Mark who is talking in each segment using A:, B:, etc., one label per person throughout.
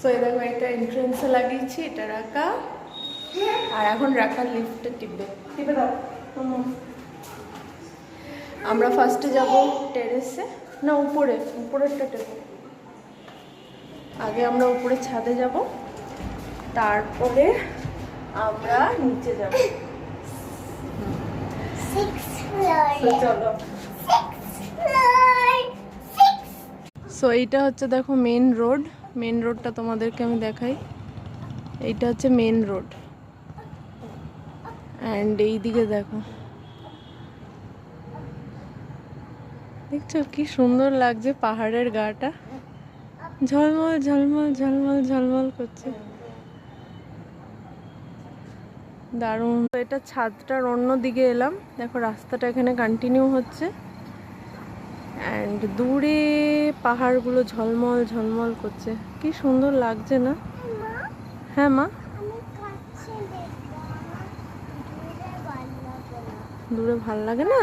A: So এই দেখো এটা এন্ট্রেন্সে লাগিয়েছি, এটা রাখা। আর এখন রাখার লিফটে টিপে দাও। আমরা ফার্স্টে যাব টেরেসে, না উপরেরটা টেপে। আগে আমরা উপরে ছাদে যাব, তারপরে আমরা নিচে যাব। চলো। সো এইটা হচ্ছে দেখো মেন রোডটা তোমাদেরকে আমি দেখাই। এইটা হচ্ছে মেন রোড, অ্যান্ড এইদিকে দেখো, দেখছো কি সুন্দর লাগছে পাহাড়ের গাটা, ঝলমল ঝলমল ঝলমল ঝলমল করছে, দারুণ। এটা ছাদটার অন্য দিকে এলাম, দেখো রাস্তাটা এখানে কন্টিনিউ হচ্ছে, অ্যান্ড দূরে পাহাড়গুলো ঝলমল ঝলমল করছে, কি সুন্দর লাগছে না? হ্যাঁ মা, দূরে ভাল লাগে না?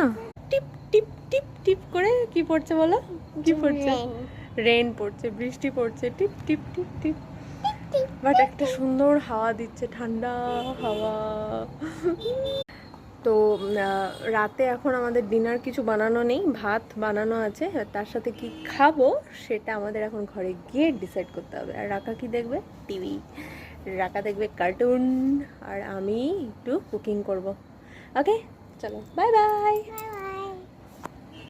A: টিপ টিপ টিপ টিপ করে কি পড়ছে বলো? কি পড়ছে? রেন পড়ছে, বৃষ্টি পড়ছে, টিপ টিপ টিপ টিপ। বাট একটা সুন্দর হাওয়া দিচ্ছে, ঠান্ডা হাওয়া। তো রাতে এখন আমাদের ডিনার কিছু বানানো নেই, ভাত বানানো আছে, তার সাথে কি খাবো সেটা আমাদের এখন ঘরে গিয়ে ডিসাইড করতে হবে। আর রাকা কি দেখবে? টিভি। রাকা দেখবে কার্টুন, আর আমি একটু কুকিং করব। ওকে, চলো, বাই বাই।